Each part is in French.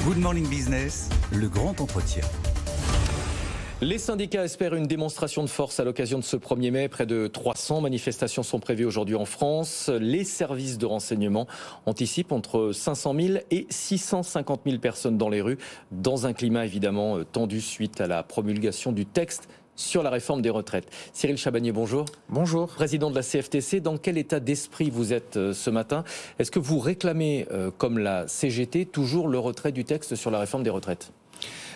Good Morning Business, le grand entretien. Les syndicats espèrent une démonstration de force à l'occasion de ce 1er mai. Près de 300 manifestations sont prévues aujourd'hui en France. Les services de renseignement anticipent entre 500 000 et 650 000 personnes dans les rues, dans un climat évidemment tendu suite à la promulgation du texte sur la réforme des retraites. Cyril Chabagnier, bonjour. Bonjour. Président de la CFTC, dans quel état d'esprit vous êtes ce matin? Est-ce que vous réclamez, comme la CGT, toujours le retrait du texte sur la réforme des retraites?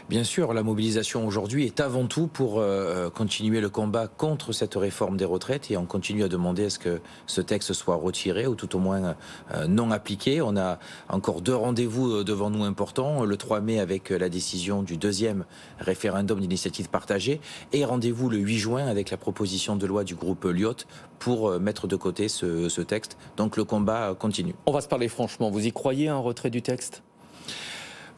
Bien sûr, la mobilisation aujourd'hui est avant tout pour continuer le combat contre cette réforme des retraites et on continue à demander à ce que ce texte soit retiré ou tout au moins non appliqué. On a encore 2 rendez-vous devant nous importants, le 3 mai avec la décision du 2e référendum d'initiative partagée et rendez-vous le 8 juin avec la proposition de loi du groupe Lyot pour mettre de côté ce texte. Donc le combat continue. On va se parler franchement, vous y croyez à un retrait du texte ?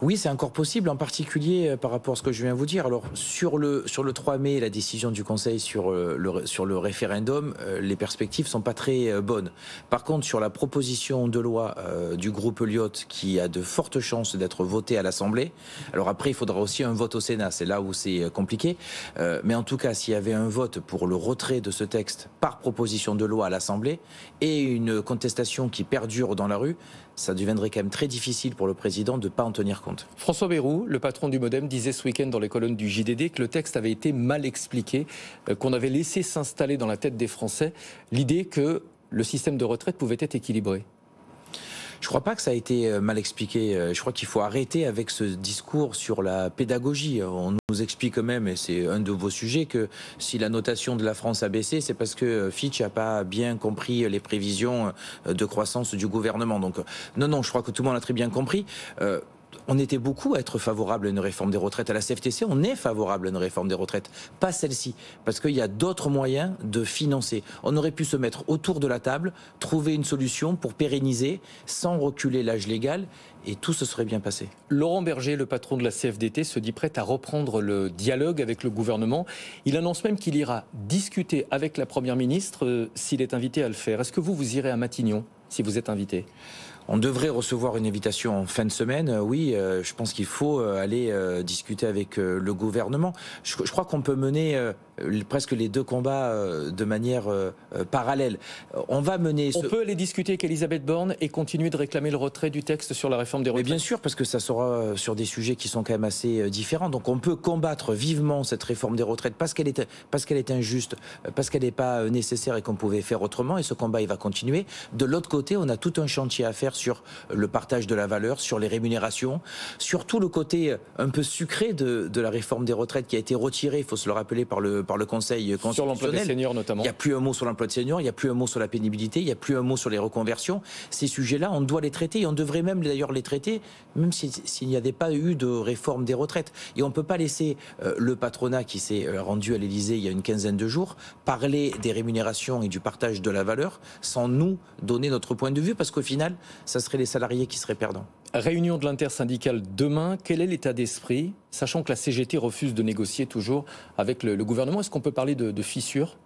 Oui, c'est encore possible, en particulier par rapport à ce que je viens de vous dire. Alors, sur le 3 mai, la décision du Conseil sur le référendum, les perspectives sont pas très bonnes. Par contre, sur la proposition de loi du groupe Lyot, qui a de fortes chances d'être votée à l'Assemblée, alors après, il faudra aussi un vote au Sénat, c'est là où c'est compliqué. Mais en tout cas, s'il y avait un vote pour le retrait de ce texte par proposition de loi à l'Assemblée et une contestation qui perdure dans la rue, ça deviendrait quand même très difficile pour le président de ne pas en tenir compte. François Bayrou, le patron du Modem, disait ce week-end dans les colonnes du JDD que le texte avait été mal expliqué, qu'on avait laissé s'installer dans la tête des Français l'idée que le système de retraite pouvait être équilibré. Je ne crois pas que ça a été mal expliqué. Je crois qu'il faut arrêter avec ce discours sur la pédagogie. On nous explique quand même, et c'est un de vos sujets, que si la notation de la France a baissé, c'est parce que Fitch n'a pas bien compris les prévisions de croissance du gouvernement. Donc non, je crois que tout le monde a très bien compris. On était beaucoup à être favorable à une réforme des retraites. À la CFTC, on est favorable à une réforme des retraites. Pas celle-ci, parce qu'il y a d'autres moyens de financer. On aurait pu se mettre autour de la table, trouver une solution pour pérenniser, sans reculer l'âge légal, et tout se serait bien passé. Laurent Berger, le patron de la CFDT, se dit prêt à reprendre le dialogue avec le gouvernement. Il annonce même qu'il ira discuter avec la Première ministre s'il est invité à le faire. Est-ce que vous irez à Matignon, si vous êtes invité ? On devrait recevoir une invitation en fin de semaine. Oui, je pense qu'il faut aller discuter avec le gouvernement. Je crois qu'on peut mener presque les 2 combats de manière parallèle. On peut aller discuter avec Elisabeth Borne et continuer de réclamer le retrait du texte sur la réforme des retraites. Mais bien sûr, parce que ça sera sur des sujets qui sont quand même assez différents. Donc on peut combattre vivement cette réforme des retraites parce qu'elle est injuste, parce qu'elle n'est pas nécessaire et qu'on pouvait faire autrement. Et ce combat, il va continuer. De l'autre côté, on a tout un chantier à faire sur le partage de la valeur, sur les rémunérations, sur tout le côté un peu sucré de la réforme des retraites qui a été retirée, il faut se le rappeler, par le Conseil constitutionnel. Sur l'emploi des seniors notamment. Il n'y a plus un mot sur l'emploi de seniors, il n'y a plus un mot sur la pénibilité, il n'y a plus un mot sur les reconversions. Ces sujets-là, on doit les traiter et on devrait même d'ailleurs les traiter, même s'il n'y avait pas eu de réforme des retraites. Et on ne peut pas laisser le patronat qui s'est rendu à l'Élysée il y a une quinzaine de jours parler des rémunérations et du partage de la valeur sans nous donner notre point de vue, parce qu'au final, ça serait les salariés qui seraient perdants. Réunion de l'intersyndicale demain. Quel est l'état d'esprit, sachant que la CGT refuse de négocier toujours avec le gouvernement? Est-ce qu'on peut parler de fissure?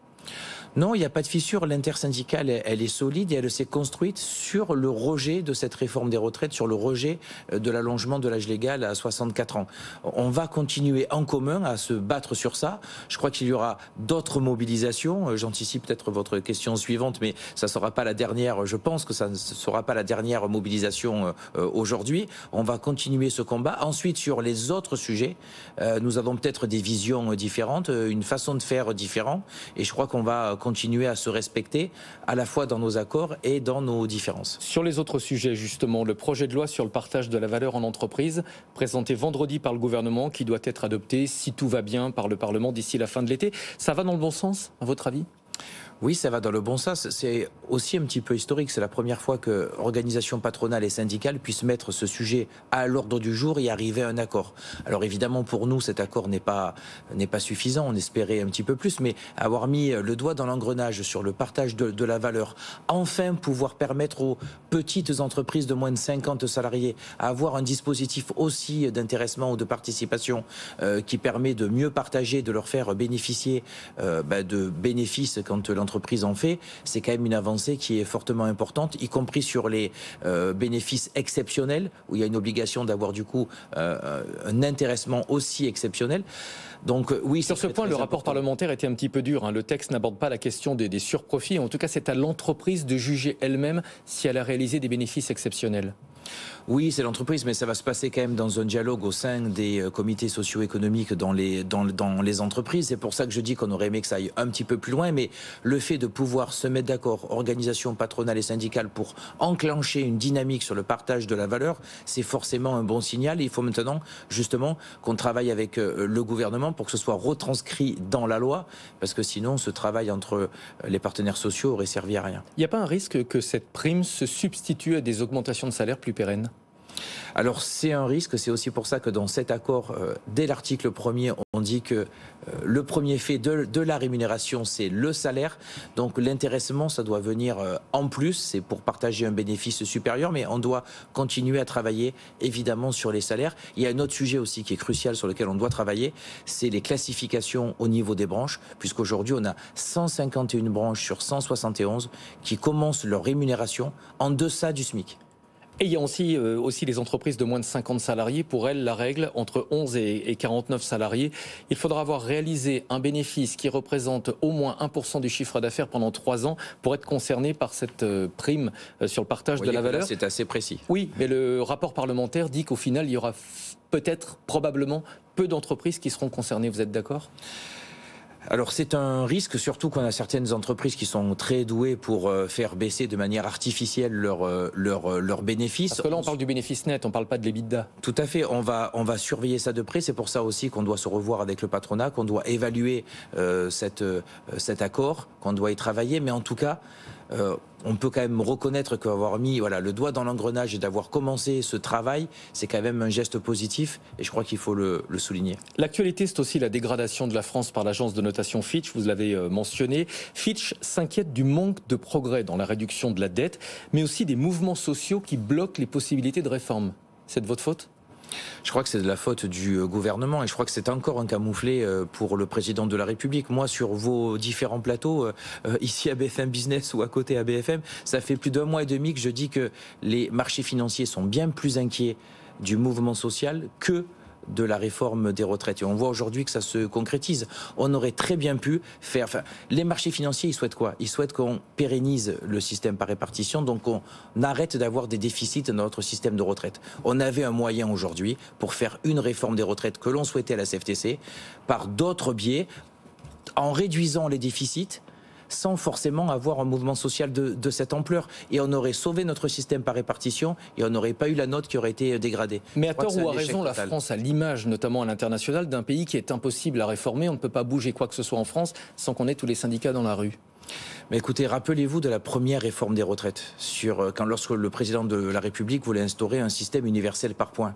Non, il n'y a pas de fissure. L'intersyndicale, elle est solide et elle s'est construite sur le rejet de cette réforme des retraites, sur le rejet de l'allongement de l'âge légal à 64 ans. On va continuer en commun à se battre sur ça. Je crois qu'il y aura d'autres mobilisations. J'anticipe peut-être votre question suivante, mais ça ne sera pas la dernière. Je pense que ça ne sera pas la dernière mobilisation aujourd'hui. On va continuer ce combat. Ensuite, sur les autres sujets, nous avons peut-être des visions différentes, une façon de faire différente. Et je crois qu'on va continuer à se respecter à la fois dans nos accords et dans nos différences. Sur les autres sujets, justement, le projet de loi sur le partage de la valeur en entreprise, présenté vendredi par le gouvernement, qui doit être adopté, si tout va bien, par le Parlement d'ici la fin de l'été. Ça va dans le bon sens, à votre avis ? Oui, ça va dans le bon sens. C'est aussi un petit peu historique. C'est la première fois que organisations patronales et syndicales puissent mettre ce sujet à l'ordre du jour et arriver à un accord. Alors évidemment, pour nous, cet accord n'est pas suffisant. On espérait un petit peu plus, mais avoir mis le doigt dans l'engrenage sur le partage de la valeur, enfin pouvoir permettre aux petites entreprises de moins de 50 salariés à avoir un dispositif aussi d'intéressement ou de participation qui permet de mieux partager, de leur faire bénéficier de bénéfices quand l'entreprise en fait, c'est quand même une avancée qui est fortement importante, y compris sur les bénéfices exceptionnels, où il y a une obligation d'avoir du coup un intéressement aussi exceptionnel. Donc oui, sur ce point, le rapport parlementaire était un petit peu dur. Le texte n'aborde pas la question des surprofits. En tout cas, c'est à l'entreprise de juger elle-même si elle a réalisé des bénéfices exceptionnels. Oui, c'est l'entreprise, mais ça va se passer quand même dans un dialogue au sein des comités socio-économiques dans les entreprises. C'est pour ça que je dis qu'on aurait aimé que ça aille un petit peu plus loin, mais le fait de pouvoir se mettre d'accord, organisation patronale et syndicale, pour enclencher une dynamique sur le partage de la valeur, c'est forcément un bon signal. Et il faut maintenant, justement, qu'on travaille avec le gouvernement pour que ce soit retranscrit dans la loi, parce que sinon, ce travail entre les partenaires sociaux aurait servi à rien. Il n'y a pas un risque que cette prime se substitue à des augmentations de salaire plus pérennes ? Alors c'est un risque, c'est aussi pour ça que dans cet accord, dès l'article 1er, on dit que le premier fait de la rémunération, c'est le salaire. Donc l'intéressement, ça doit venir en plus, c'est pour partager un bénéfice supérieur, mais on doit continuer à travailler évidemment sur les salaires. Il y a un autre sujet aussi qui est crucial sur lequel on doit travailler, c'est les classifications au niveau des branches, puisqu'aujourd'hui on a 151 branches sur 171 qui commencent leur rémunération en deçà du SMIC. Et il y a aussi les entreprises de moins de 50 salariés. Pour elles, la règle, entre 11 et 49 salariés, il faudra avoir réalisé un bénéfice qui représente au moins 1% du chiffre d'affaires pendant 3 ans pour être concerné par cette prime sur le partage de la valeur. C'est assez précis. Oui, mais le rapport parlementaire dit qu'au final, il y aura peut-être, probablement, peu d'entreprises qui seront concernées. Vous êtes d'accord ? Alors c'est un risque, surtout qu'on a certaines entreprises qui sont très douées pour faire baisser de manière artificielle leurs bénéfices. Parce que là on parle du bénéfice net, on ne parle pas de l'EBITDA. Tout à fait, on va surveiller ça de près, c'est pour ça aussi qu'on doit se revoir avec le patronat, qu'on doit évaluer cet accord, qu'on doit y travailler, mais en tout cas... on peut quand même reconnaître qu'avoir mis le doigt dans l'engrenage et d'avoir commencé ce travail, c'est quand même un geste positif et je crois qu'il faut le souligner. L'actualité, c'est aussi la dégradation de la France par l'agence de notation Fitch, vous l'avez mentionné. Fitch s'inquiète du manque de progrès dans la réduction de la dette, mais aussi des mouvements sociaux qui bloquent les possibilités de réforme. C'est de votre faute ? Je crois que c'est de la faute du gouvernement et je crois que c'est encore un camouflet pour le président de la République. Moi, sur vos différents plateaux, ici à BFM Business ou à côté à BFM, ça fait plus d'1 mois et demi que je dis que les marchés financiers sont bien plus inquiets du mouvement social que de la réforme des retraites. Et on voit aujourd'hui que ça se concrétise. On aurait très bien pu faire... les marchés financiers, ils souhaitent quoi ? Ils souhaitent qu'on pérennise le système par répartition, donc on arrête d'avoir des déficits dans notre système de retraite. On avait un moyen aujourd'hui pour faire une réforme des retraites que l'on souhaitait à la CFTC, par d'autres biais, en réduisant les déficits, sans forcément avoir un mouvement social de cette ampleur. Et on aurait sauvé notre système par répartition et on n'aurait pas eu la note qui aurait été dégradée. Mais à tort ou à raison, la France a l'image, notamment à l'international, d'un pays qui est impossible à réformer. On ne peut pas bouger quoi que ce soit en France sans qu'on ait tous les syndicats dans la rue. Mais écoutez, rappelez-vous de la première réforme des retraites, lorsque le président de la République voulait instaurer un système universel par points.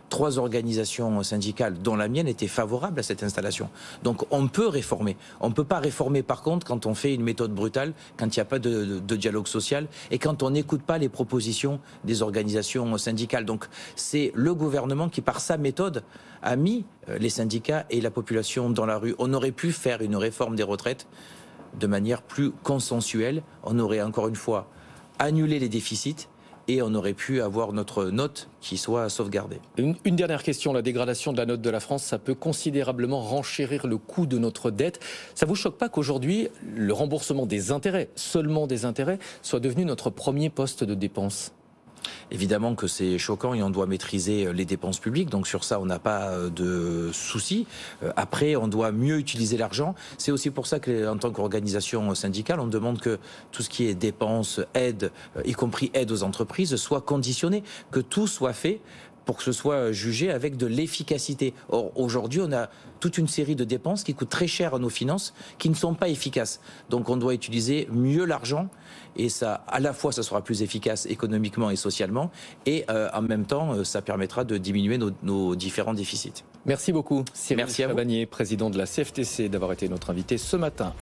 3 organisations syndicales, dont la mienne, étaient favorables à cette installation. Donc on peut réformer. On ne peut pas réformer par contre quand on fait une méthode brutale, quand il n'y a pas de dialogue social et quand on n'écoute pas les propositions des organisations syndicales. Donc c'est le gouvernement qui, par sa méthode, a mis les syndicats et la population dans la rue. On aurait pu faire une réforme des retraites de manière plus consensuelle. On aurait encore une fois annulé les déficits et on aurait pu avoir notre note qui soit sauvegardée. Une dernière question, la dégradation de la note de la France, ça peut considérablement renchérir le coût de notre dette. Ça vous choque pas qu'aujourd'hui, le remboursement des intérêts, seulement des intérêts, soit devenu notre premier poste de dépense ? Évidemment que c'est choquant et on doit maîtriser les dépenses publiques, donc sur ça on n'a pas de souci. Après on doit mieux utiliser l'argent, c'est aussi pour ça qu'en tant qu'organisation syndicale on demande que tout ce qui est dépenses, aides, y compris aide aux entreprises, soit conditionné, que tout soit fait pour que ce soit jugé avec de l'efficacité. Or, aujourd'hui, on a toute une série de dépenses qui coûtent très cher à nos finances, qui ne sont pas efficaces. Donc, on doit utiliser mieux l'argent, et ça, à la fois, ça sera plus efficace économiquement et socialement, et en même temps, ça permettra de diminuer nos différents déficits. Merci beaucoup, Cyril Merci Chavagné, président de la CFTC, d'avoir été notre invité ce matin.